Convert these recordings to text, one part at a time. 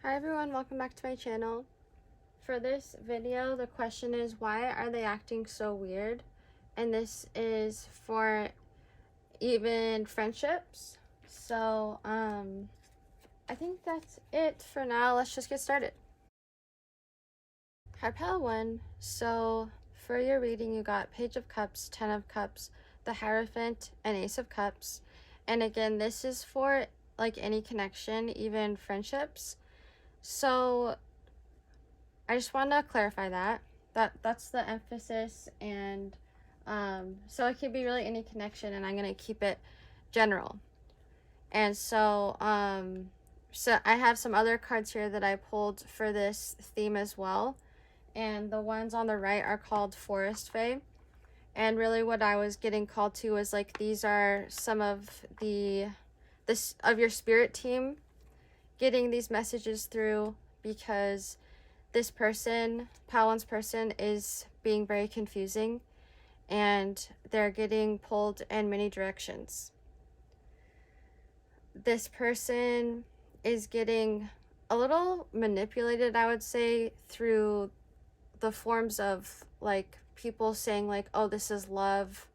Hi everyone, welcome back to my channel. For this video, the question is, why are they acting so weird? And this is for even friendships. So, I think that's it for now. Let's just get started. Hi Pile 1. So, for your reading, you got Page of Cups, Ten of Cups, the Hierophant, and Ace of Cups. And again, this is for like any connection, even friendships. So I just want to clarify that's the emphasis, and so it could be really any connection, and I'm going to keep it general. And so so I have some other cards here that I pulled for this theme as well, and the ones on the right are called Forest Fae. And really what I was getting called to was like, these are some of of your spirit team getting these messages through, because this person, Pile 1's person, is being very confusing and they're getting pulled in many directions. This person is getting a little manipulated, I would say, through the forms of like people saying like, oh, this is love,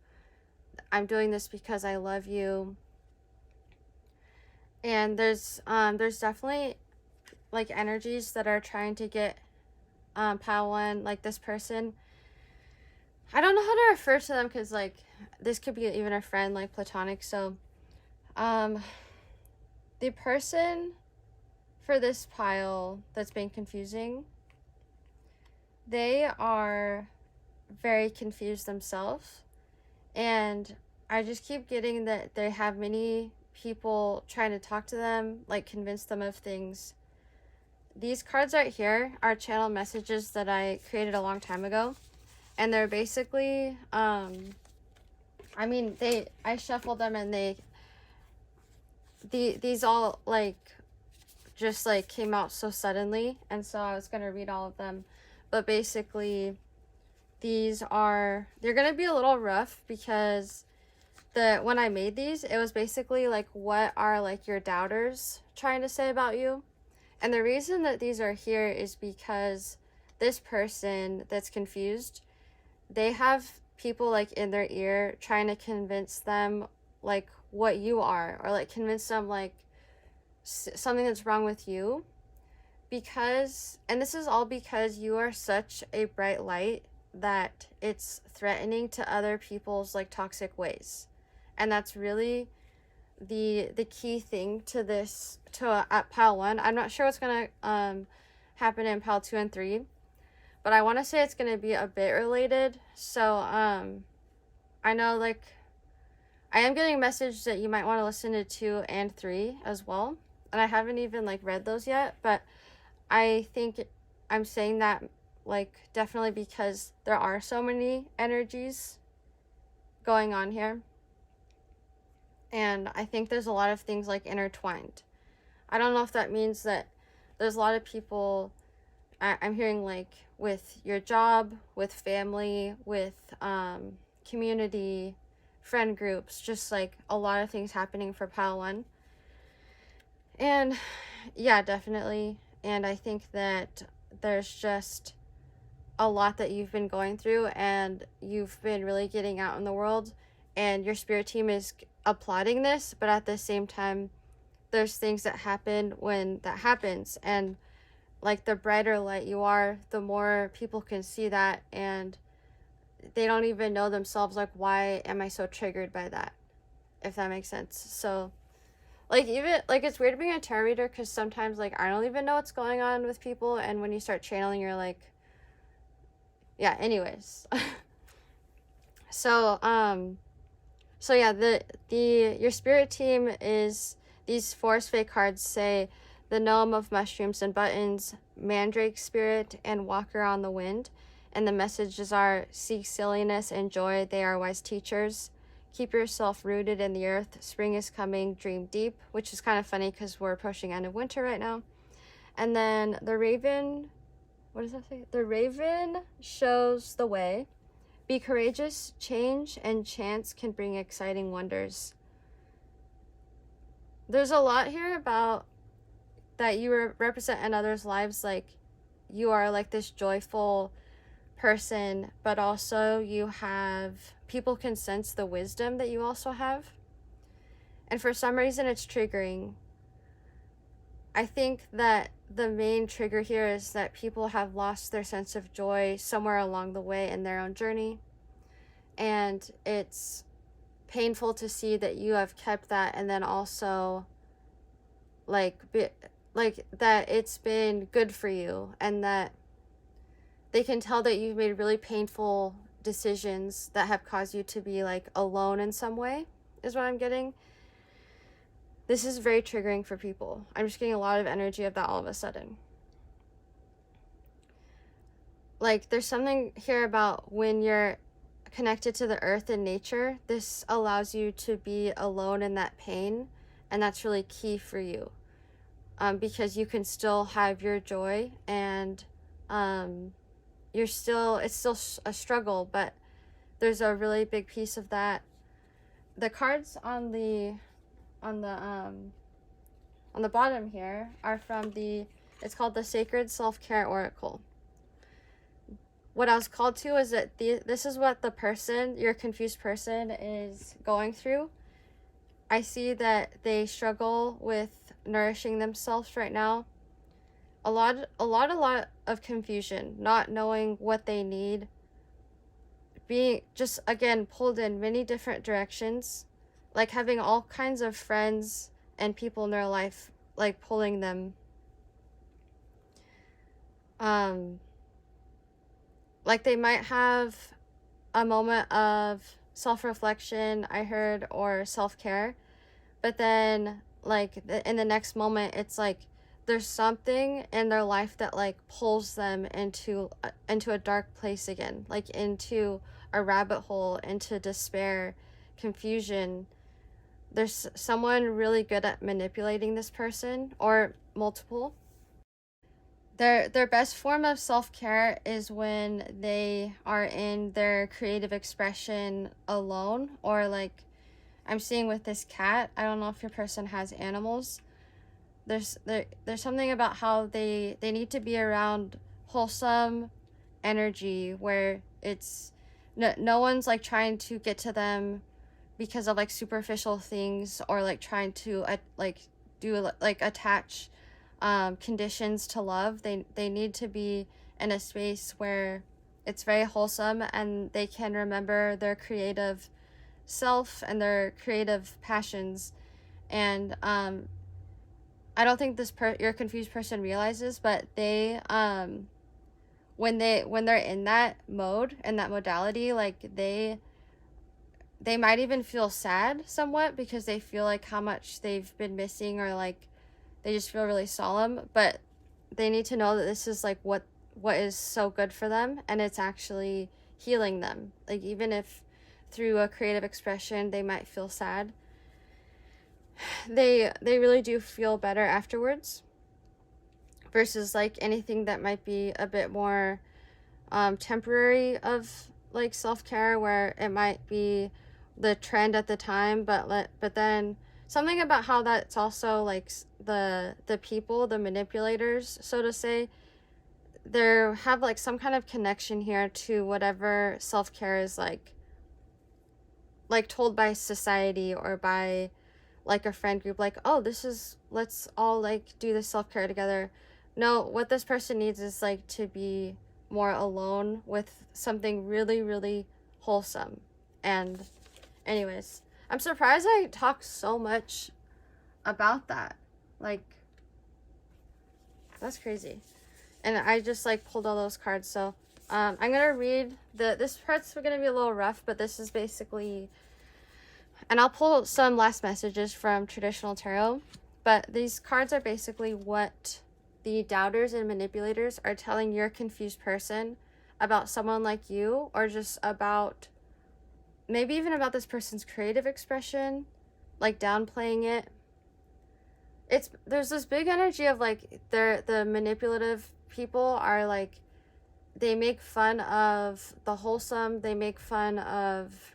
I'm doing this because I love you. And there's definitely like energies that are trying to get Pile 1, like this person, I don't know how to refer to them because like this could be even a friend, like Platonic. So the person for this pile that's being confusing, they are very confused themselves, and I just keep getting that they have many people trying to talk to them, like convince them of things. These cards right here are channel messages that I created a long time ago, and they're basically I shuffled them, and these all like just like came out so suddenly, and so I was gonna read all of them. But basically they're gonna be a little rough, because when I made these, it was basically like, what are like your doubters trying to say about you? And the reason that these are here is because this person that's confused, they have people like in their ear trying to convince them like what you are, or like convince them like something that's wrong with you, and this is all because you are such a bright light that it's threatening to other people's like toxic ways. And that's really the key thing to this, at Pile 1. I'm not sure what's gonna happen in Pile 2 and 3, but I want to say it's gonna be a bit related. So I know like I am getting a message that you might want to listen to 2 and 3 as well, and I haven't even like read those yet, but I think I'm saying that like definitely because there are so many energies going on here. And I think there's a lot of things like intertwined. I don't know if that means that there's a lot of people, I'm hearing like with your job, with family, with community, friend groups, just like a lot of things happening for Pile 1. And yeah, definitely. And I think that there's just a lot that you've been going through, and you've been really getting out in the world, and your spirit team is applauding this, but at the same time there's things that happen when that happens, and like the brighter light you are, the more people can see that, and they don't even know themselves like, why am I so triggered by that, if that makes sense. So like, even like, it's weird being a tarot reader, because sometimes like I don't even know what's going on with people, and when you start channeling, you're like, yeah, anyways. So yeah, your spirit team is, these Forest Fae cards say the Gnome of Mushrooms and Buttons, Mandrake Spirit, and Walker on the Wind. And the messages are: seek silliness and joy, they are wise teachers. Keep yourself rooted in the earth, spring is coming, dream deep, which is kind of funny because we're approaching end of winter right now. And then the Raven, what does that say? The Raven shows the way. Be courageous, change and chance can bring exciting wonders. There's a lot here about that you represent in others' lives, like you are like this joyful person, but also you have, people can sense the wisdom that you also have. And for some reason it's triggering. I think that the main trigger here is that people have lost their sense of joy somewhere along the way in their own journey. And it's painful to see that you have kept that, and then also like that it's been good for you, and that they can tell that you've made really painful decisions that have caused you to be like alone in some way, is what I'm getting. This is very triggering for people. I'm just getting a lot of energy of that all of a sudden. Like there's something here about when you're connected to the earth and nature, this allows you to be alone in that pain, and that's really key for you, because you can still have your joy, and it's still a struggle, but there's a really big piece of that. The cards on the bottom here are from it's called the Sacred Self-Care Oracle. What I was called to is that this is what the person, your confused person, is going through. I see that they struggle with nourishing themselves right now. A lot of confusion, not knowing what they need, being just, again, pulled in many different directions, like having all kinds of friends and people in their life, like pulling them. Like they might have a moment of self-reflection, I heard, or self-care, but then like in the next moment it's like there's something in their life that like pulls them into a dark place again, like into a rabbit hole, into despair, confusion. There's someone really good at manipulating this person, or multiple. Their best form of self-care is when they are in their creative expression alone, or like I'm seeing with this cat. I don't know if your person has animals. There's something about how they need to be around wholesome energy where it's no one's like trying to get to them because of like superficial things, or like trying to attach conditions to love. They need to be in a space where it's very wholesome, and they can remember their creative self and their creative passions. And I don't think your confused person realizes, but they when they're in that mode, in that modality, like they might even feel sad somewhat, because they feel like how much they've been missing, or like they just feel really solemn. But they need to know that this is like what is so good for them, and it's actually healing them. Like even if through a creative expression they might feel sad, they really do feel better afterwards, versus like anything that might be a bit more temporary of like self-care, where it might be the trend at the time, but then something about how that's also like the people, the manipulators, so to say, they have like some kind of connection here to whatever self-care is like told by society, or by like a friend group, like, oh, let's all like do this self-care together. No, what this person needs is like to be more alone with something really, really wholesome. And anyways, I'm surprised I talk so much about that. Like, that's crazy. And I just like pulled all those cards. So I'm gonna read this part's gonna be a little rough, but this is basically, and I'll pull some last messages from traditional tarot, but these cards are basically what the doubters and manipulators are telling your confused person about someone like you, or just about, maybe even about this person's creative expression, like downplaying it. There's this big energy of like the manipulative people are like, they make fun of the wholesome, they make fun of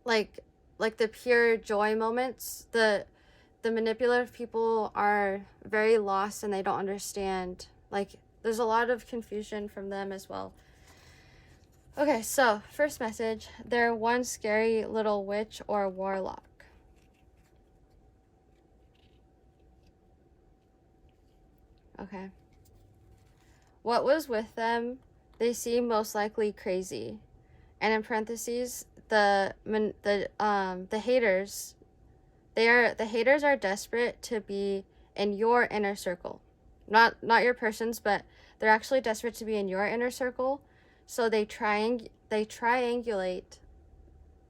like the pure joy moments, the the manipulative people are very lost and they don't understand. Like, there's a lot of confusion from them as well. Okay, so first message, they're one scary little witch or warlock. Okay. What was with them? They seem most likely crazy. And in parentheses, the haters, the haters are desperate to be in your inner circle. Not your person's, but they're actually desperate to be in your inner circle. So they triangulate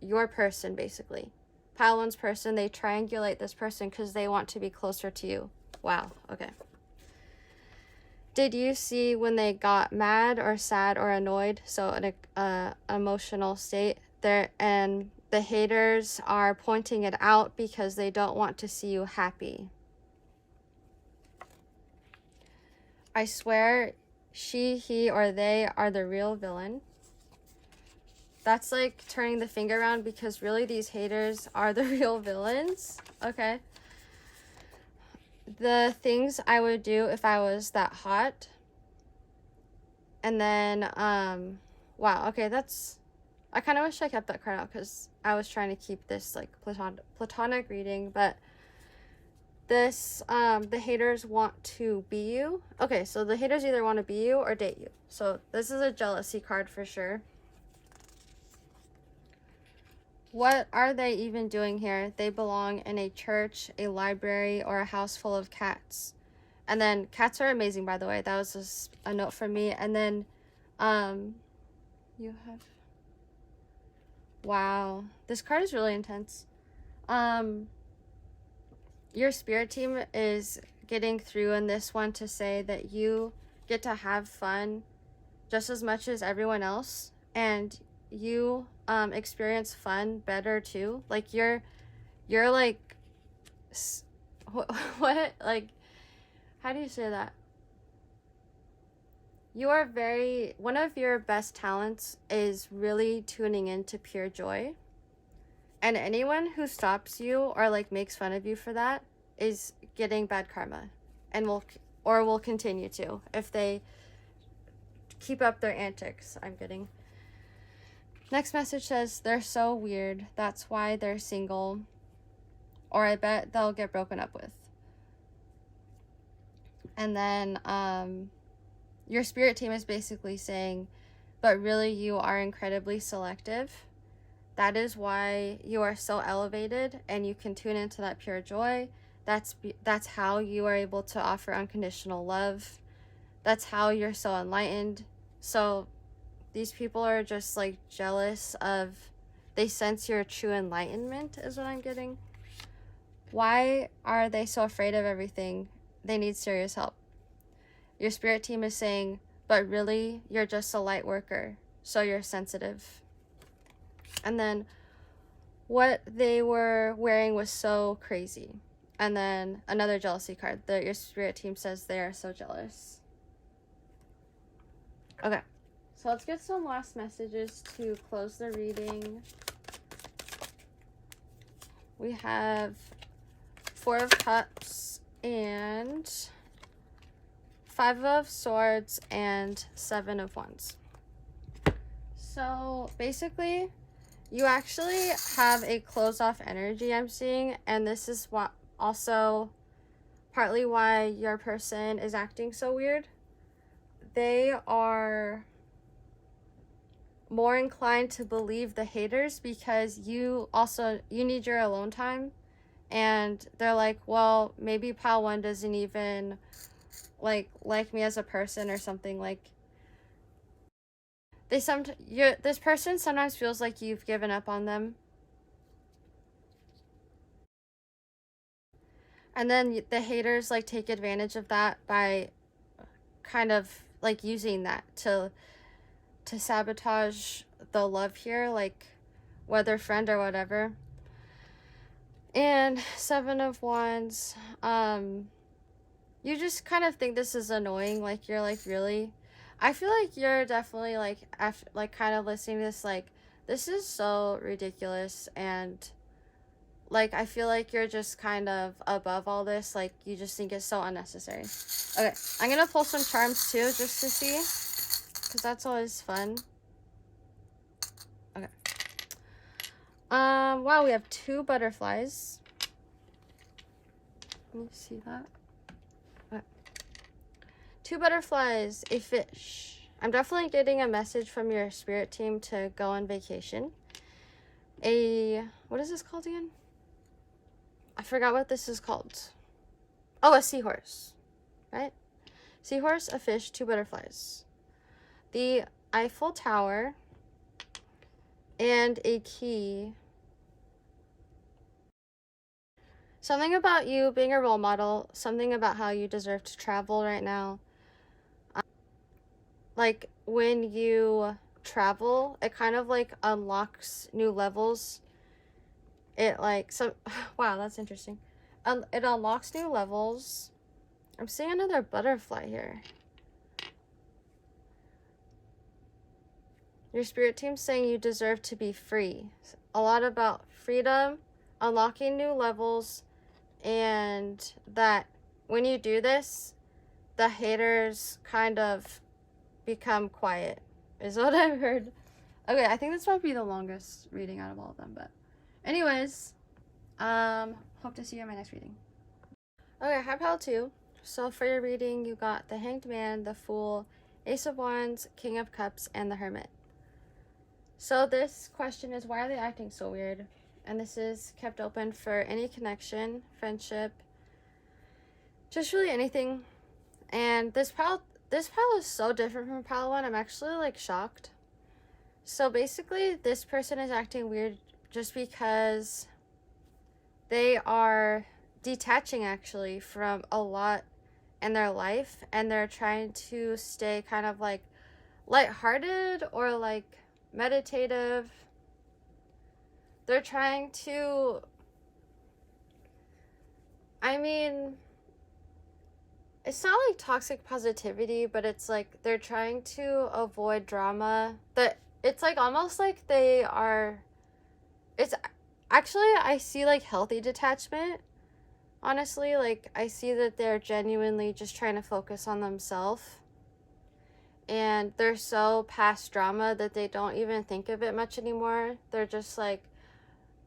your person, basically. Pile one's person, they triangulate this person because they want to be closer to you. Wow, okay. Did you see when they got mad or sad or annoyed? So an emotional state there, and the haters are pointing it out because they don't want to see you happy. I swear she, he, or they are the real villain. That's like turning the finger around because really these haters are the real villains. Okay. The things I would do if I was that hot. And then, wow, okay, I kind of wish I kept that card out because I was trying to keep this like platonic reading, but this, the haters want to be you. Okay, so the haters either want to be you or date you. So this is a jealousy card for sure. What are they even doing here? They belong in a church, a library, or a house full of cats. And then cats are amazing, by the way. That was just a note from me. And then you have, wow, this card is really intense. Your spirit team is getting through in this one to say that you get to have fun just as much as everyone else, and you experience fun better too. Like you're like what like, how do you say that? You are one of your best talents is really tuning into pure joy. And anyone who stops you or like makes fun of you for that is getting bad karma and will continue to if they keep up their antics. I'm getting. Next message says they're so weird. That's why they're single. Or I bet they'll get broken up with. And then your spirit team is basically saying, but really you are incredibly selective. That is why you are so elevated and you can tune into that pure joy. That's how you are able to offer unconditional love. That's how you're so enlightened. So these people are just like jealous of, they sense your true enlightenment is what I'm getting. Why are they so afraid of everything? They need serious help. Your spirit team is saying, but really you're just a light worker. So you're sensitive. And then what they were wearing was so crazy. And then another jealousy card. Your spirit team says they are so jealous. Okay. So let's get some last messages to close the reading. We have 4 of Cups and 5 of Swords and 7 of Wands. So basically, you actually have a closed off energy I'm seeing, and this is what also partly why your person is acting so weird. They are more inclined to believe the haters because you need your alone time, and they're like, well, maybe pile 1 doesn't even like me as a person or something. Like this person sometimes feels like you've given up on them. And then the haters like take advantage of that by kind of like using that to sabotage the love here, like whether friend or whatever. And 7 of Wands, you just kind of think this is annoying. Like you're like, really? I feel like you're definitely like after like kind of listening to this like, this is so ridiculous, and Like, I feel like you're just kind of above all this. Like, you just think it's so unnecessary. Okay, I'm gonna pull some charms too, just to see, because that's always fun. Okay. Wow, we have 2 butterflies. Let me see that. Okay. 2 butterflies, a fish. I'm definitely getting a message from your spirit team to go on vacation. What is this called again? I forgot what this is called. Oh, a seahorse, right? Seahorse, a fish, 2 butterflies. The Eiffel Tower and a key. Something about you being a role model, something about how you deserve to travel right now. Like, when you travel, it kind of like unlocks new levels. It like, wow, that's interesting. It unlocks new levels. I'm seeing another butterfly here. Your spirit team's saying you deserve to be free. A lot about freedom, unlocking new levels, and that when you do this, the haters kind of become quiet, is what I've heard. Okay, I think this might be the longest reading out of all of them, but anyways, hope to see you in my next reading. Okay, hi pile 2. So for your reading, you got the Hanged Man, the Fool, Ace of Wands, King of Cups, and the Hermit. So this question is, why are they acting so weird? And this is kept open for any connection, friendship, just really anything. And this pile is so different from pile 1. I'm actually like shocked. So basically, this person is acting weird just because they are detaching actually from a lot in their life, and they're trying to stay kind of like lighthearted or like meditative. They're trying to, I mean, it's not like toxic positivity, but it's like they're trying to avoid drama. That it's like almost like they are, it's actually, I see like healthy detachment. Honestly, like I see that they're genuinely just trying to focus on themselves. And they're so past drama that they don't even think of it much anymore. They're just like,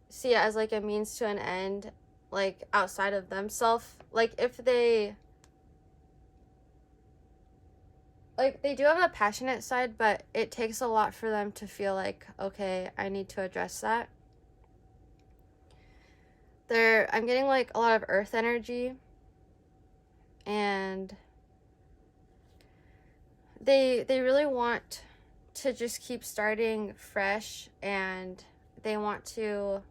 see it as like a means to an end, like outside of themselves. Like if they, like they do have a passionate side, but it takes a lot for them to feel like, okay, I need to address that. I'm getting like a lot of earth energy, and they really want to just keep starting fresh, and they want to,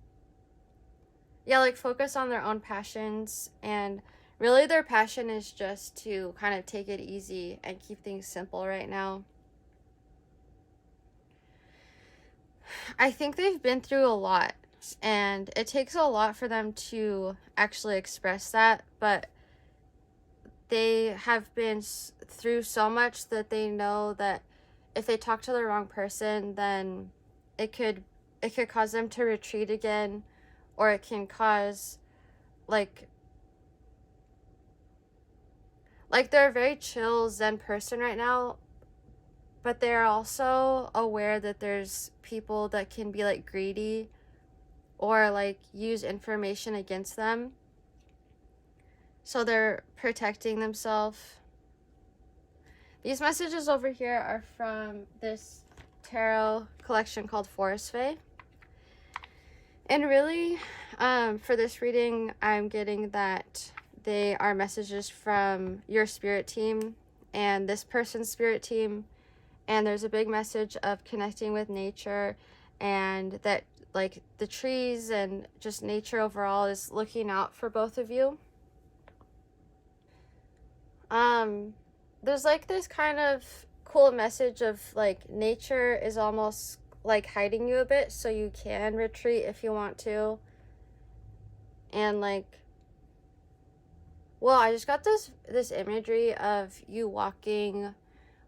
yeah, like focus on their own passions. And really their passion is just to kind of take it easy and keep things simple right now. I think they've been through a lot, and it takes a lot for them to actually express that, but they have been through so much that they know that if they talk to the wrong person, then it could cause them to retreat again, or it can cause like they're a very chill zen person right now, but they're also aware that there's people that can be like greedy or like use information against them. So they're protecting themselves. These messages over here are from this tarot collection called Forest Fae. And really, for this reading, I'm getting that they are messages from your spirit team and this person's spirit team. And there's a big message of connecting with nature, and that like the trees and just nature overall is looking out for both of you. There's like this kind of cool message of like nature is almost like hiding you a bit, so you can retreat if you want to. And like, well, I just got this imagery of you walking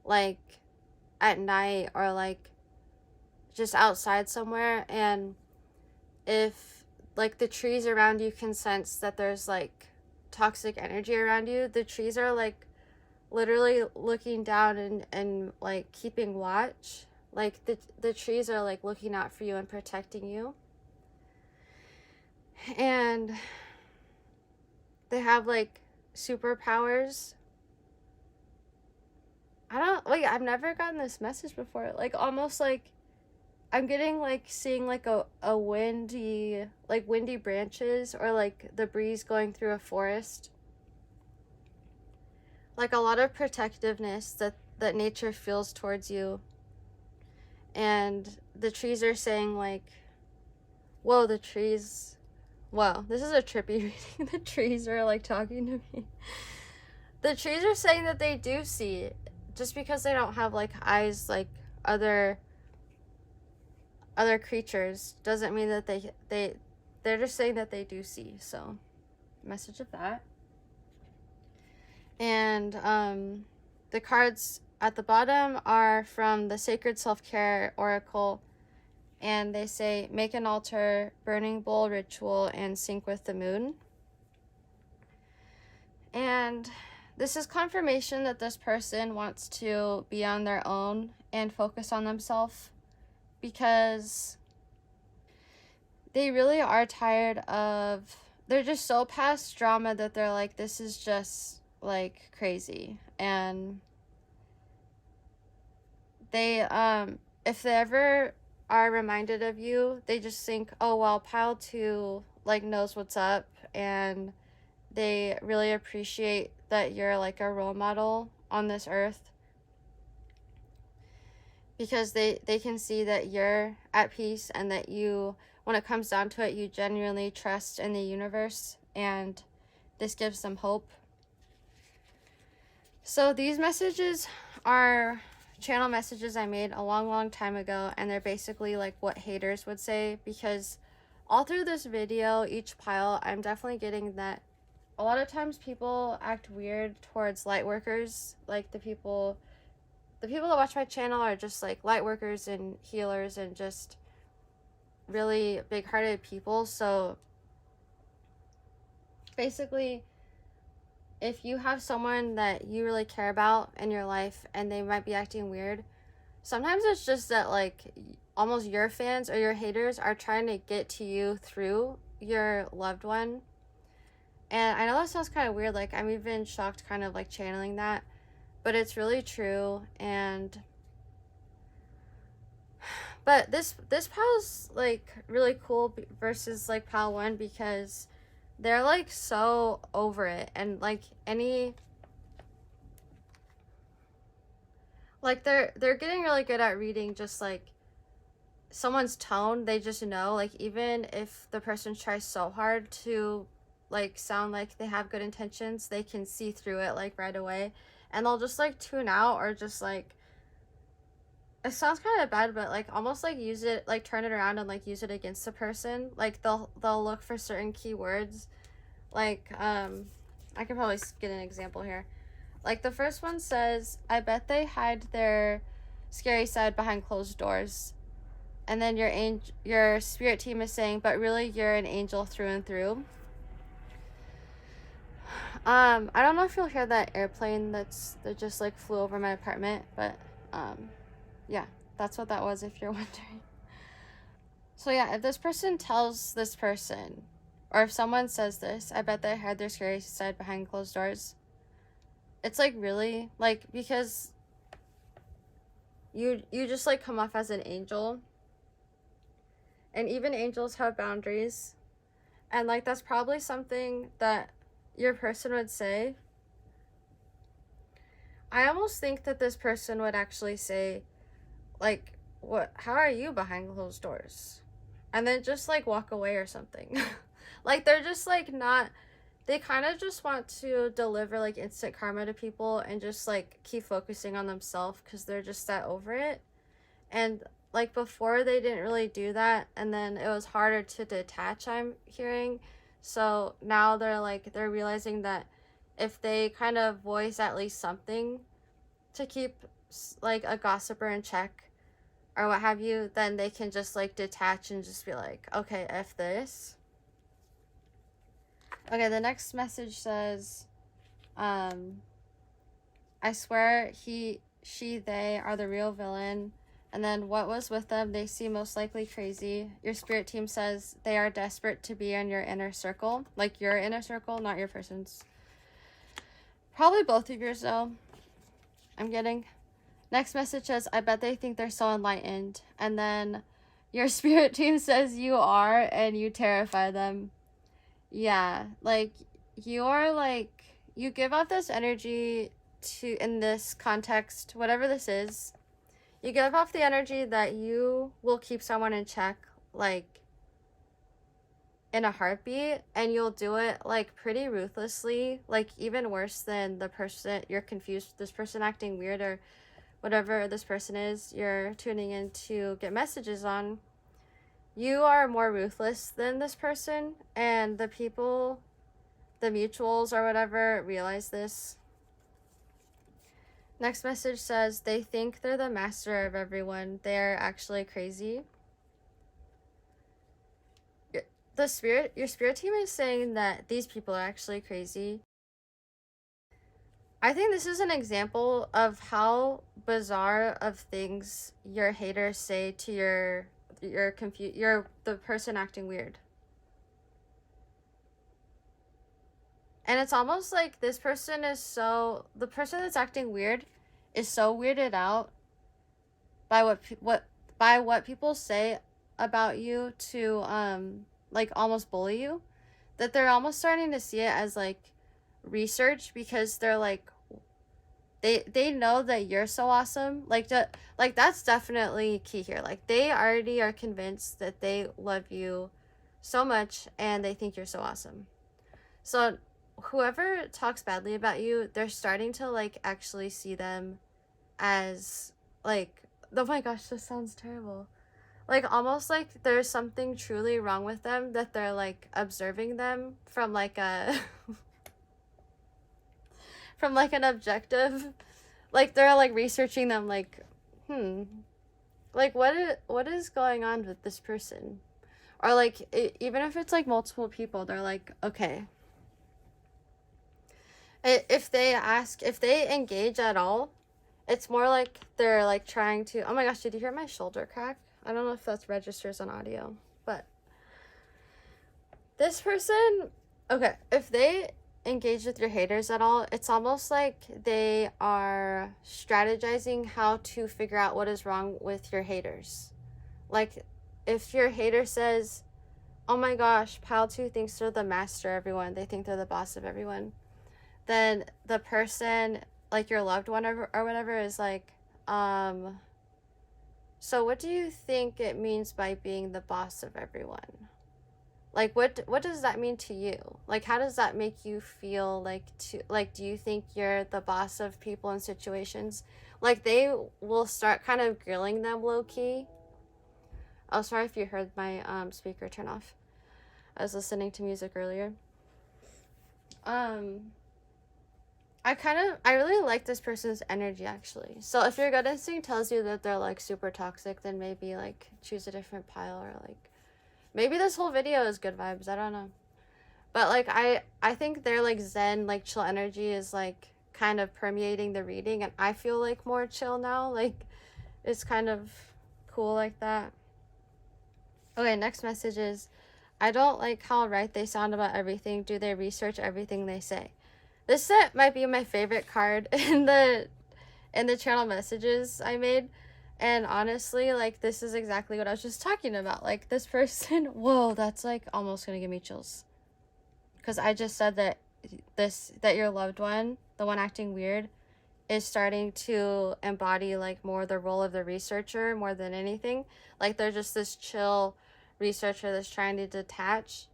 like at night or like just outside somewhere, and if like the trees around you can sense that there's like toxic energy around you. The trees are like literally looking down and like keeping watch. Like the trees are like looking out for you and protecting you. And they have like superpowers. I've never gotten this message before. Like almost like I'm getting like seeing like a windy branches, or like the breeze going through a forest. Like a lot of protectiveness that nature feels towards you. And the trees are saying like, whoa, the trees, wow, this is a trippy reading. The trees are like talking to me. The trees are saying that they do see. Just because they don't have like eyes like other creatures doesn't mean that they're just saying that they do see. So message of that. And the cards at the bottom are from the Sacred Self-Care Oracle, and they say make an altar, burning bowl ritual, and sync with the moon. And this is confirmation that this person wants to be on their own and focus on themselves, because they really are tired of, they're just so past drama that they're like, this is just like crazy. And they if they ever are reminded of you, they just think, oh well, pile 2 like knows what's up, and they really appreciate that you're like a role model on this earth, because they can see that you're at peace, and that you, when it comes down to it, you genuinely trust in the universe, and this gives them hope. So these messages are channel messages I made a long time ago, and they're basically like what haters would say, because all through this video, each pile, I'm definitely getting that a lot of times people act weird towards light workers. Like the people that watch my channel are just like light workers and healers and just really big-hearted people. So basically, if you have someone that you really care about in your life and they might be acting weird, sometimes it's just that like almost your fans or your haters are trying to get to you through your loved one. And I know that sounds kind of weird, like I'm even shocked kind of like channeling that, but it's really true. But this pile's like really cool versus like pile 1, because they're like so over it, and like they're getting really good at reading just like someone's tone. They just know, like, even if the person tries so hard to like sound like they have good intentions, they can see through it like right away, and they'll just like tune out, or just like, it sounds kind of bad, but like almost like use it, like turn it around and like use it against the person. Like they'll look for certain keywords. Like I can probably get an example here. Like the first one says, I bet they hide their scary side behind closed doors. And then your spirit team is saying, but really you're an angel through and through. I don't know if you'll hear that airplane that just like flew over my apartment, but yeah, that's what that was, if you're wondering. So yeah, if this person tells this person, or if someone says this, I bet they hide their scary side behind closed doors. It's like, really, like, because you just like come off as an angel, and even angels have boundaries, and like that's probably something that your person would say. I almost think that this person would actually say, like, what, how are you behind closed doors? And then just like walk away or something. Like they're just like not, they kind of just want to deliver like instant karma to people and just like keep focusing on themselves, because they're just that over it. And like before they didn't really do that, and then it was harder to detach, I'm hearing. So now they're realizing that if they kind of voice at least something to keep like a gossiper in check or what have you, then they can just like detach and just be like, okay, F this. Okay, the next message says, I swear they are the real villain. And then what was with them, they seem most likely crazy. Your spirit team says they are desperate to be in your inner circle. Like your inner circle, not your person's. Probably both of yours though. I'm getting. Next message says, I bet they think they're so enlightened. And then your spirit team says you are and you terrify them. Yeah, like you're like, you give off this energy to, in this context, whatever this is, you give off the energy that you will keep someone in check, like in a heartbeat, and you'll do it like pretty ruthlessly, like even worse than the person you're confused, this person acting weird or whatever this person is you're tuning in to get messages on. You are more ruthless than this person, and the people, the mutuals or whatever, realize this. Next message says they think they're the master of everyone. They're actually crazy. Your spirit team is saying that these people are actually crazy. I think this is an example of how bizarre of things your haters say to the person acting weird. And it's almost like this person is so, the person that's acting weird is so weirded out by what people say about you to like almost bully you, that they're almost starting to see it as like research, because they're like, they know that you're so awesome. Like that's definitely key here. Like they already are convinced that they love you so much and they think you're so awesome. So whoever talks badly about you, they're starting to like actually see them as like, oh my gosh, this sounds terrible. Like almost like there's something truly wrong with them, that they're like observing them from like a from like an objective, like they're like researching them, like like what is going on with this person, or like even if it's like multiple people, they're like, okay, if they engage at all, it's more like they're like trying to, oh my gosh, did you hear my shoulder crack? I don't know if that registers on audio, but this person, okay, if they engage with your haters at all, it's almost like they are strategizing how to figure out what is wrong with your haters. Like if your hater says, oh my gosh, pile 2 thinks they're the master of everyone, they think they're the boss of everyone, then the person, like your loved one or whatever, is like, so what do you think it means by being the boss of everyone? Like what does that mean to you? Like how does that make you feel? Like do you think you're the boss of people and situations? Like they will start kind of grilling them low key. Oh, sorry if you heard my speaker turn off. I was listening to music earlier. I really like this person's energy, actually. So if your gut instinct tells you that they're like super toxic, then maybe like choose a different pile, or like maybe this whole video is good vibes, I don't know. But like I think their like zen, like chill energy is like kind of permeating the reading, and I feel like more chill now. Like it's kind of cool like that. Okay, next message is, I don't like how right they sound about everything. Do they research everything they say? This set might be my favorite card in the channel messages I made. And honestly, like, this is exactly what I was just talking about. Like, this person, whoa, that's like almost gonna give me chills. Because I just said that that your loved one, the one acting weird, is starting to embody like more the role of the researcher more than anything. Like they're just this chill researcher that's trying to detach.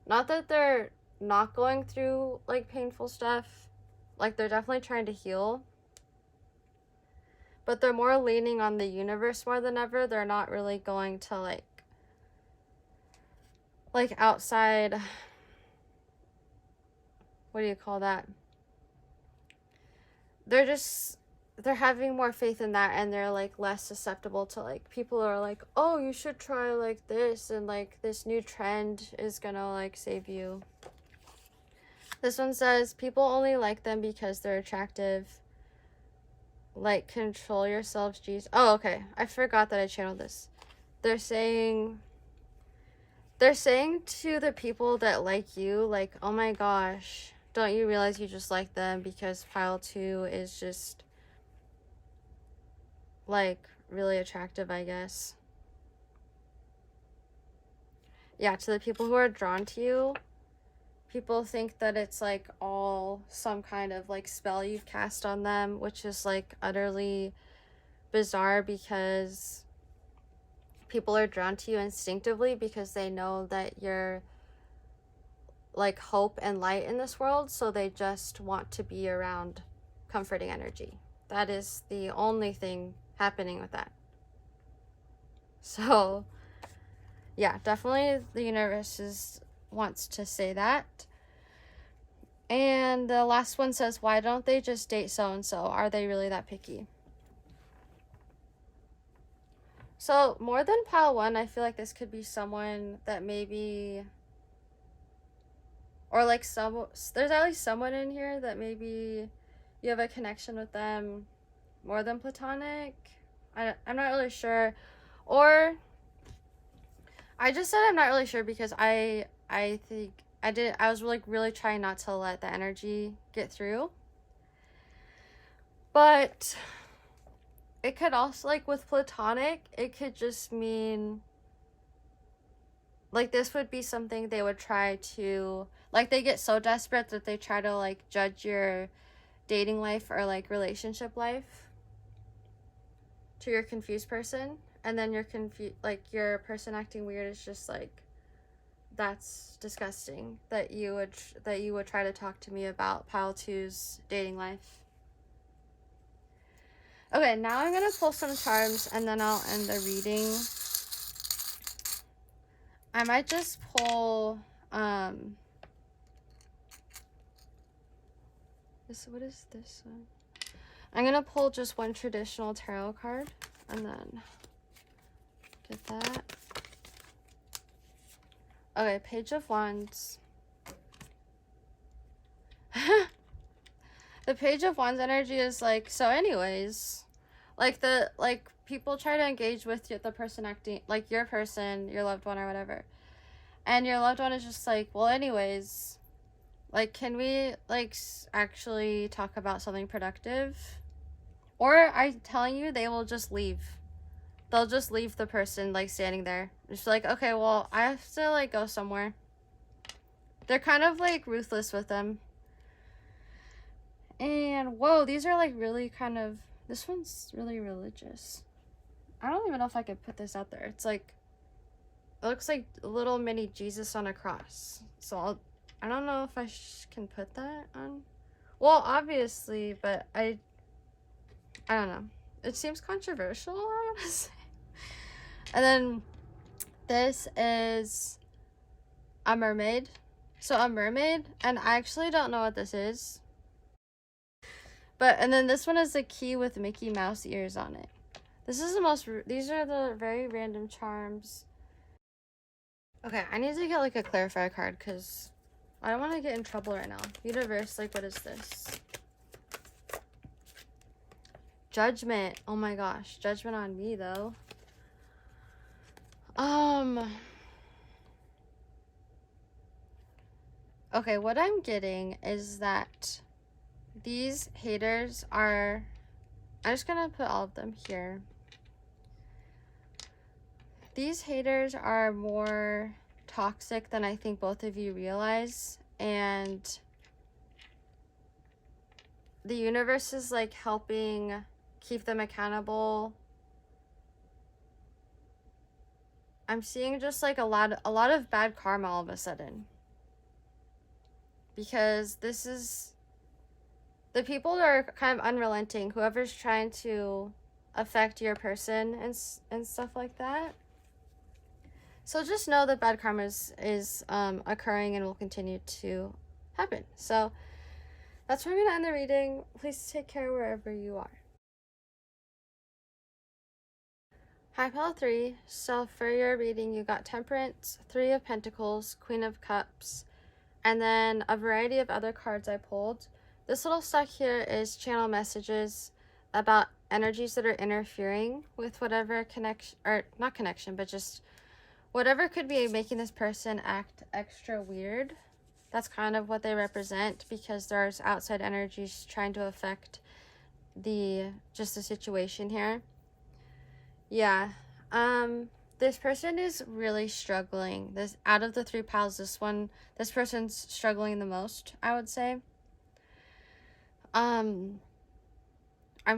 Not that they're not going through like painful stuff, like they're definitely trying to heal, but they're more leaning on the universe more than ever. They're not really going to like outside, what do you call that, they're having more faith in that, and they're like less susceptible to like people are like, oh, you should try like this, and like this new trend is gonna like save you. This one says, people only like them because they're attractive. Like, control yourselves, jeez. Oh, okay. I forgot that I channeled this. They're saying to the people that like you, like, oh my gosh, don't you realize you just like them because pile 2 is just, like, really attractive, I guess. Yeah, to the people who are drawn to you, people think that it's, like, all some kind of, like, spell you've cast on them, which is, like, utterly bizarre because people are drawn to you instinctively because they know that you're, like, hope and light in this world, so they just want to be around comforting energy. That is the only thing happening with that. So, yeah, definitely the universe wants to say that. And the last one says, why don't they just date so-and-so? Are they really that picky? So, more than pile 1, I feel like this could be someone that maybe, or like there's at least someone in here that maybe you have a connection with them more than platonic. I'm not really sure. Or I just said I'm not really sure because I think I was really trying not to let the energy get through. But it could also, like, with platonic, it could just mean, like, this would be something they would try to, like, they get so desperate that they try to, like, judge your dating life or, like, relationship life to your confused person, and then your person acting weird is just like, that's disgusting that you would try to talk to me about pile 2's dating life. Okay, now I'm gonna pull some charms and then I'll end the reading. I might just pull what is this one? I'm gonna pull just one traditional tarot card and then get that. Okay, Page of Wands. The Page of Wands energy is like, so anyways, like people try to engage with the person acting, like your person, your loved one or whatever. And your loved one is just like, well, anyways, like, can we, like, actually talk about something productive? Or I'm telling you, they will just leave. They'll just leave the person, like, standing there. Just like, okay, well, I have to, like, go somewhere. They're kind of, like, ruthless with them. And, whoa, these are, like, really kind of, this one's really religious. I don't even know if I could put this out there. It's like, it looks like a little mini Jesus on a cross. So I don't know if I can put that on. Well, obviously, but I don't know. It seems controversial, I want to say. And then this is a mermaid. So a mermaid, and I actually don't know what this is. But, and then this one is a key with Mickey Mouse ears on it. These are the very random charms. Okay, I need to get, like, a clarifier card because I don't want to get in trouble right now. Universe, like, what is this? Judgment. Oh my gosh. Judgment on me, though. Okay, what I'm getting is that these haters are... I'm just gonna put all of them here. These haters are more toxic than I think both of you realize, and the universe is, like, helping keep them accountable. I'm seeing just, like, a lot of bad karma all of a sudden, because this is the people that are kind of unrelenting, whoever's trying to affect your person and stuff like that. So just know that bad karma is occurring and will continue to happen. So that's where I'm going to end the reading. Please take care wherever you are. Hi, pile 3. So for your reading, you got Temperance, 3 of Pentacles, Queen of Cups, And then a variety of other cards I pulled. This little stack here is channel messages about energies that are interfering with whatever connection, or not connection, but just whatever could be making this person act extra weird. That's kind of what they represent, because there's outside energies trying to affect the situation here. Yeah. This person is really struggling. This, out of the 3 piles, this person's struggling the most, I would say. I'm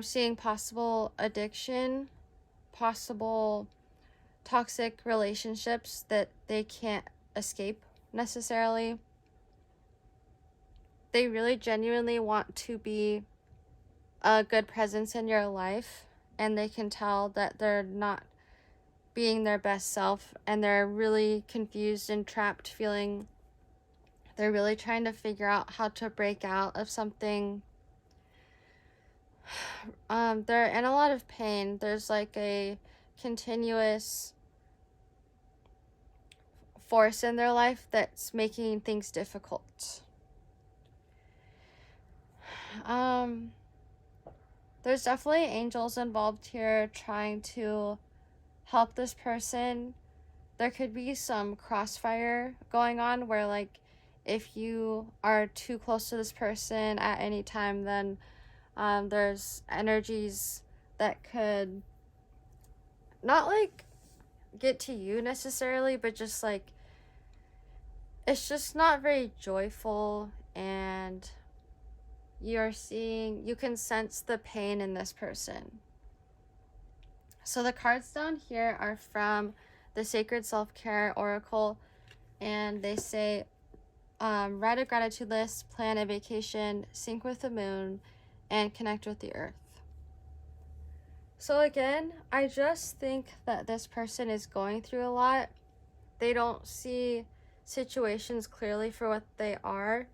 seeing possible addiction, possible toxic relationships that they can't escape necessarily. They really genuinely want to be a good presence in your life, and they can tell that they're not being their best self, and they're really confused and trapped, feeling they're really trying to figure out how to break out of something. They're in a lot of pain. There's like a continuous force in their life that's making things difficult. There's definitely angels involved here trying to help this person. There could be some crossfire going on where, like, if you are too close to this person at any time, then there's energies that could not like get to you necessarily, but just like it's just not very joyful, and you can sense the pain in this person. So the cards down here are from the Sacred Self-Care Oracle, and they say, write a gratitude list, plan a vacation, sync with the moon, and connect with the earth. So again, I just think that this person is going through a lot. They don't see situations clearly for what they are,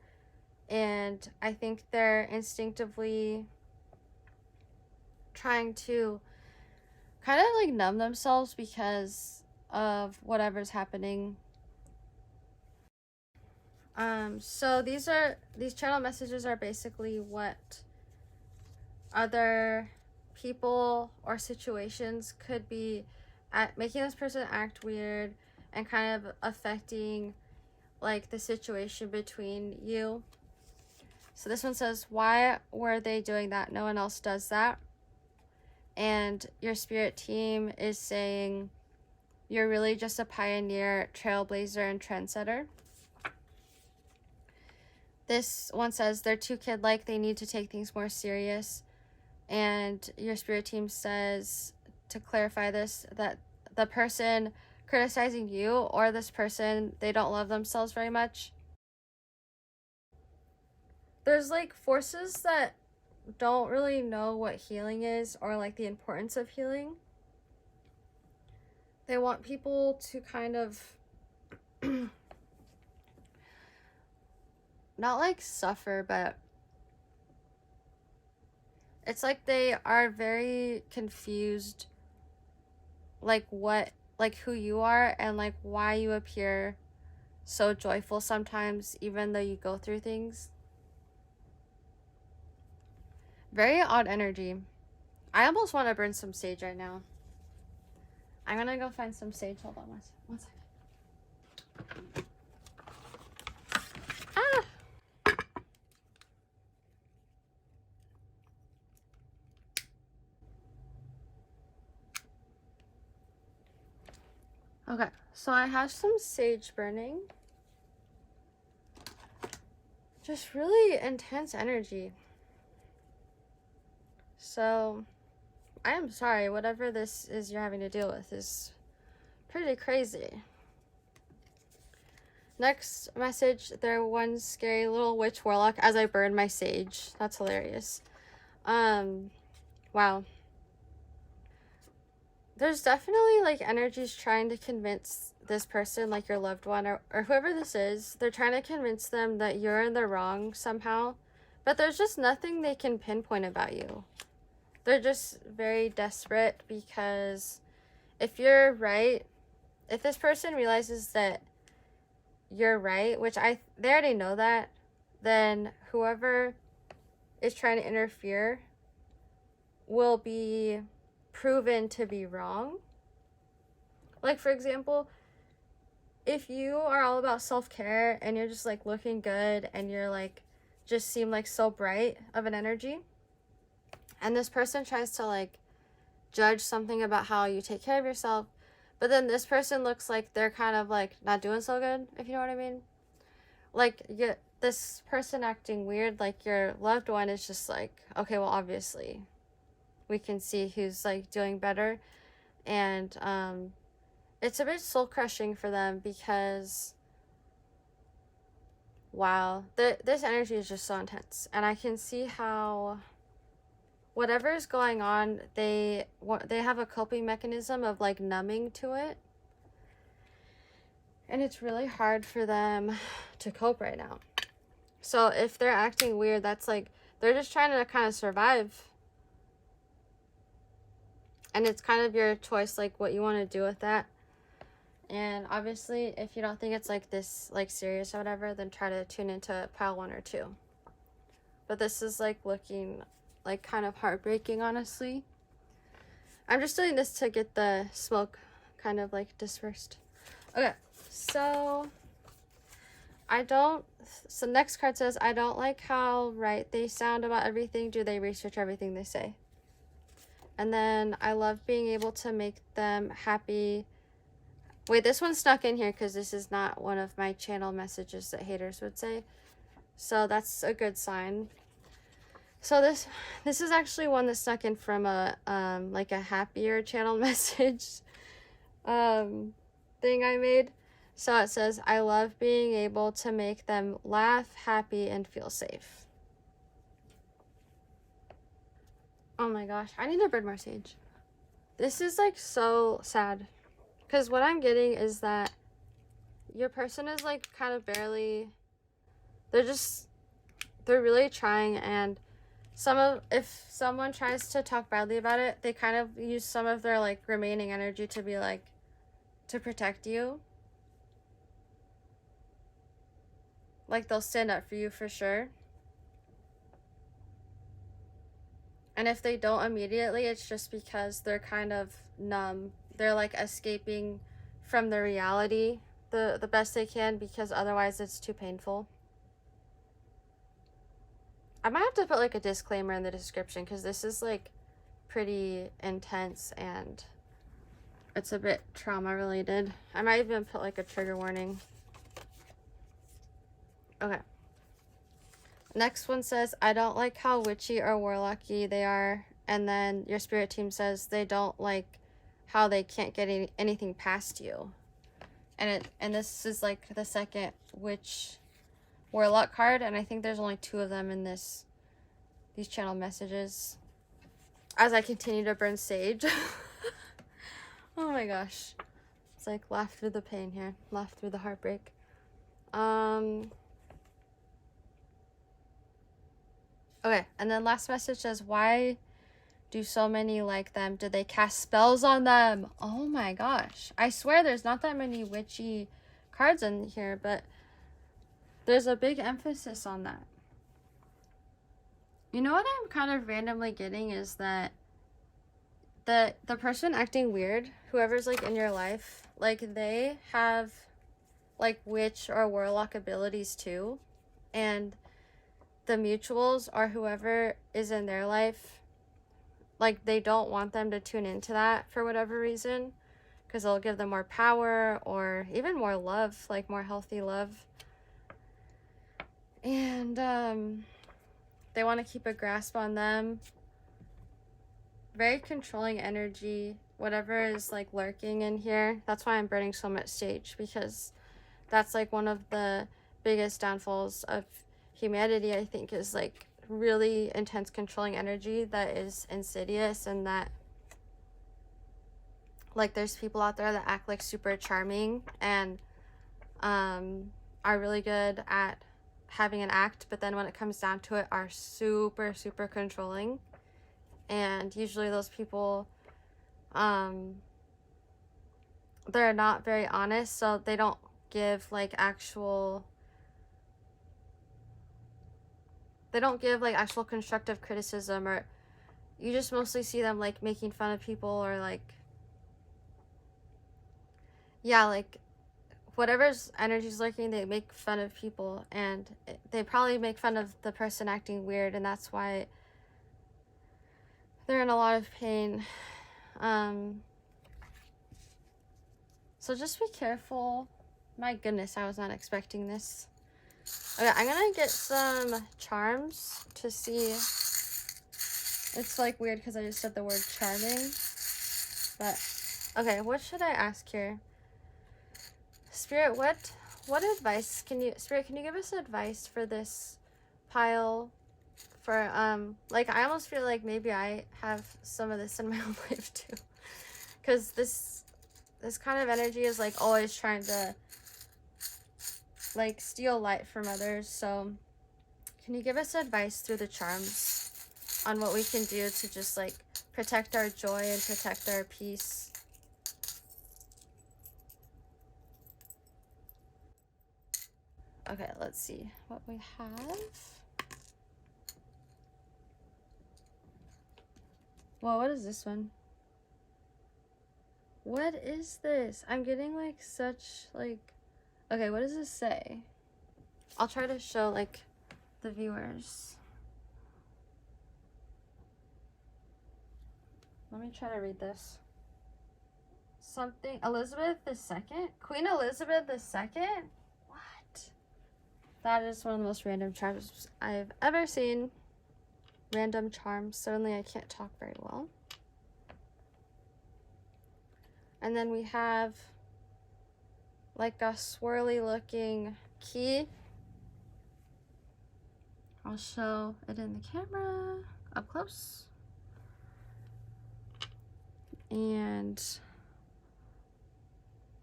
and I think they're instinctively trying to kind of like numb themselves because of whatever's happening. So these channel messages are basically what other people or situations could be making this person act weird and kind of affecting like the situation between you. So this one says, why were they doing that? No one else does that. And your spirit team is saying you're really just a pioneer, trailblazer, and trendsetter. This one says they're too kid-like, they need to take things more serious. And your spirit team says, to clarify this, that the person criticizing you or this person, they don't love themselves very much. There's like forces that don't really know what healing is or like the importance of healing. They want people to kind of not like suffer, but it's like they are very confused, like who you are and like why you appear so joyful sometimes even though you go through things. Very odd energy. I almost want to burn some sage right now. I'm gonna go find some sage. Hold on one second. Ah! Okay, so I have some sage burning. Just really intense energy. So, I am sorry, whatever this is you're having to deal with is pretty crazy. Next message, they're one scary little witch warlock as I burn my sage. That's hilarious. Wow. There's definitely like energies trying to convince this person, like your loved one or whoever this is, they're trying to convince them that you're in the wrong somehow, but there's just nothing they can pinpoint about you. They're just very desperate because if you're right, if this person realizes that you're right, which they already know that, then whoever is trying to interfere will be proven to be wrong. Like, for example, if you are all about self-care and you're just like looking good and you're like just seem like so bright of an energy, and this person tries to like judge something about how you take care of yourself, but then this person looks like they're kind of like not doing so good, if you know what I mean. Like, this person acting weird, like your loved one is just like, okay, well, obviously we can see who's like doing better. And it's a bit soul crushing for them because, wow, this energy is just so intense, and I can see how whatever is going on, they have a coping mechanism of like numbing to it, and it's really hard for them to cope right now. So if they're acting weird, that's like they're just trying to kind of survive, and it's kind of your choice, like what you want to do with that. And obviously, if you don't think it's like this, like serious or whatever, then try to tune into pile 1 or 2. But this is like looking like kind of heartbreaking, honestly. I'm just doing this to get the smoke kind of like dispersed. Okay, so next card says, I don't like how right they sound about everything. Do they research everything they say? And then I love being able to make them happy. Wait, this one snuck in here because this is not one of my channel messages that haters would say. So that's a good sign. So this is actually one that snuck in from a like a happier channel message thing I made. So it says, I love being able to make them laugh, happy, and feel safe. Oh my gosh, I need to burn more sage. This is like so sad. Because what I'm getting is that your person is like kind of barely, they're really trying, and if someone tries to talk badly about it, they kind of use some of their like remaining energy to be like, to protect you. Like they'll stand up for you for sure. And if they don't immediately, it's just because they're kind of numb. They're like escaping from the reality the best they can, because otherwise it's too painful. I might have to put like a disclaimer in the description because this is like pretty intense and it's a bit trauma related. I might even put like a trigger warning. Okay. Next one says, I don't like how witchy or warlocky they are. And then your spirit team says they don't like how they can't get anything past you. And this is like the second witch warlock card, and I think there's only 2 of them in these channel messages. As I continue to burn sage. Oh my gosh. It's like laugh through the pain here. Laugh through the heartbreak. Okay, and then last message says, why do so many like them? Do they cast spells on them? Oh my gosh. I swear there's not that many witchy cards in here, but there's a big emphasis on that. You know what I'm kind of randomly getting is that the person acting weird, whoever's like in your life, like they have like witch or warlock abilities too. And the mutuals or whoever is in their life, like they don't want them to tune into that for whatever reason, because it'll give them more power or even more love, like more healthy love. And they want to keep a grasp on them. Very controlling energy, whatever is like lurking in here. That's why I'm burning so much sage, because that's like one of the biggest downfalls of humanity, I think, is like really intense controlling energy that is insidious, and that like there's people out there that act like super charming and are really good at having an act, but then when it comes down to it are super controlling. And usually those people they're not very honest, so they don't give like actual, they don't give like actual constructive criticism, or you just mostly see them like making fun of people, or like, yeah, like whatever's energy's lurking, they make fun of people, and they probably make fun of the person acting weird, and that's why they're in a lot of pain. So just be careful. My goodness, I was not expecting this. Okay, I'm gonna get some charms to see. It's like weird because I just said the word charming. But okay, what should I ask here? Spirit, what advice can you, Spirit, can you give us advice for this pile? For like, I almost feel like maybe I have some of this in my own life too, because this kind of energy is like always trying to like steal light from others. So can you give us advice through the charms on what we can do to just like protect our joy and protect our peace? Okay, let's see what we have. Whoa, what is this one? What is this? I'm getting like such like, okay, what does this say? I'll try to show like the viewers. Let me try to read this. Something, Elizabeth II? Queen Elizabeth II? What? That is one of the most random charms I've ever seen. Random charms. Certainly I can't talk very well. And then we have like a swirly looking key. I'll show it in the camera up close. And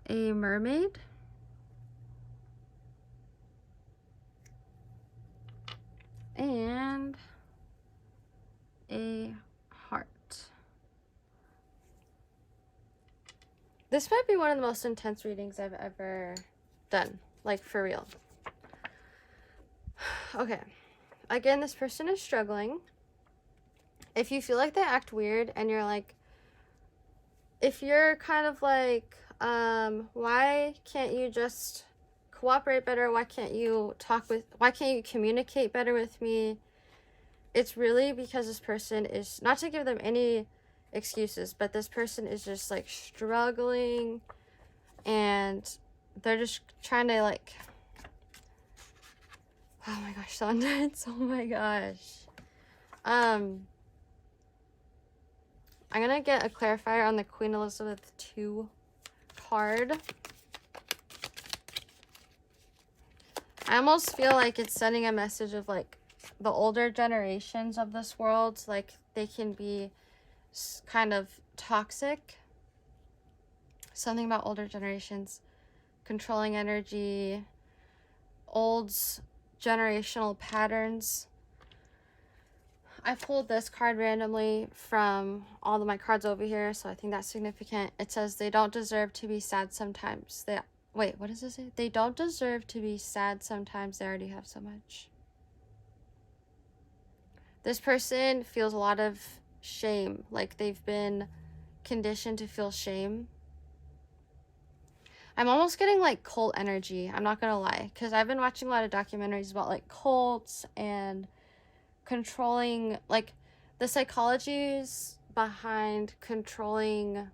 a mermaid. And a heart. This might be one of the most intense readings I've ever done, like for real. Okay, again, this person is struggling. If you feel like they act weird and you're like, if you're kind of like, why can't you just cooperate better? Why can't you communicate better with me? It's really because this person is, not to give them any excuses, but this person is just like struggling, and they're just trying to like, oh my gosh, so intense. Oh my gosh. I'm gonna get a clarifier on the Queen Elizabeth II card. I almost feel like it's sending a message of like the older generations of this world, like they can be kind of toxic. Something about older generations, controlling energy, old generational patterns. I pulled this card randomly from all of my cards over here, so I think that's significant. It says they don't deserve to be sad sometimes. Wait, what does it say? They don't deserve to be sad sometimes. They already have so much. This person feels a lot of shame, like they've been conditioned to feel shame. I'm almost getting like cult energy, I'm not gonna lie, because I've been watching a lot of documentaries about like cults and controlling, like the psychologies behind controlling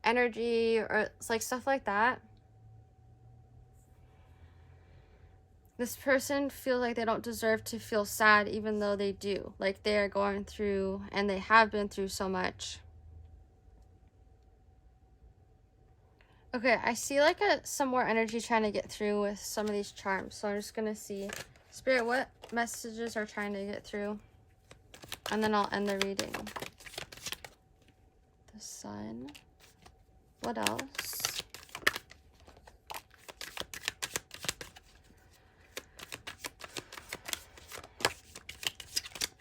energy, or it's like stuff like that. This person feels like they don't deserve to feel sad, even though they do. Like they are going through, and they have been through so much. Okay, I see like some more energy trying to get through with some of these charms. So I'm just gonna see, Spirit, what messages are trying to get through? And then I'll end the reading. The Sun. What else?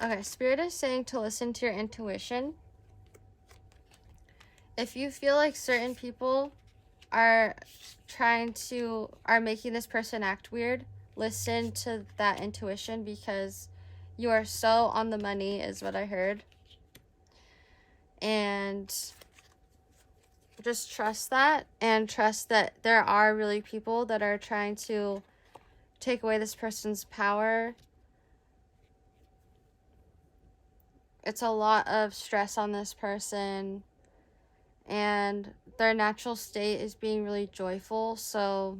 Okay, Spirit is saying to listen to your intuition. If you feel like certain people are making this person act weird, listen to that intuition, because you are so on the money is what I heard. And just trust that, and trust that there are really people that are trying to take away this person's power. It's a lot of stress on this person, and their natural state is being really joyful, so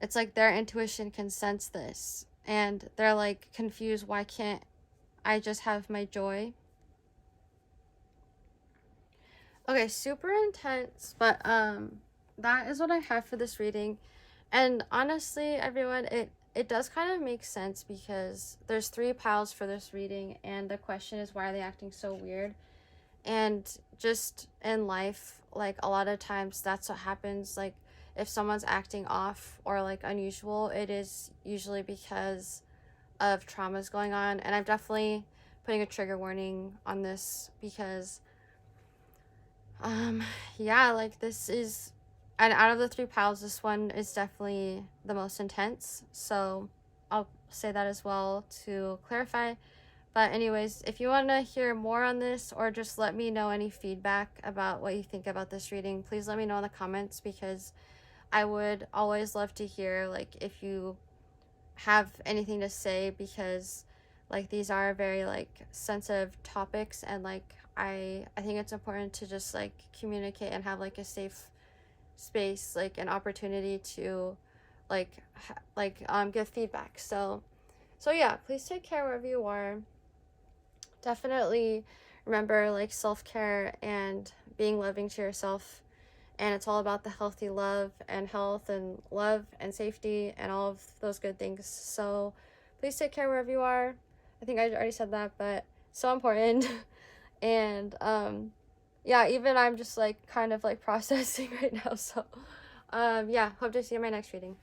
it's like their intuition can sense this, and they're like confused, why can't I just have my joy? Okay, super intense, but that is what I have for this reading. And honestly, everyone, it does kind of make sense, because there's 3 piles for this reading, and the question is, why are they acting so weird? And just in life, like, a lot of times that's what happens. Like, if someone's acting off or like unusual, it is usually because of traumas going on. And I'm definitely putting a trigger warning on this, because yeah, like, this is, and out of the 3 piles, this one is definitely the most intense, so I'll say that as well to clarify. But anyways, if you want to hear more on this, or just let me know any feedback about what you think about this reading, please let me know in the comments, because I would always love to hear, like, if you have anything to say, because like, these are very like sensitive topics, and like, I think it's important to just like communicate and have like a safe space, like an opportunity to like give feedback. So yeah, please take care wherever you are. Definitely remember, like, self-care and being loving to yourself, and it's all about the healthy love and health and love and safety and all of those good things. So please take care wherever you are. I think I already said that, but so important. And yeah, even I'm just like kind of like processing right now. So yeah, hope to see you in my next reading.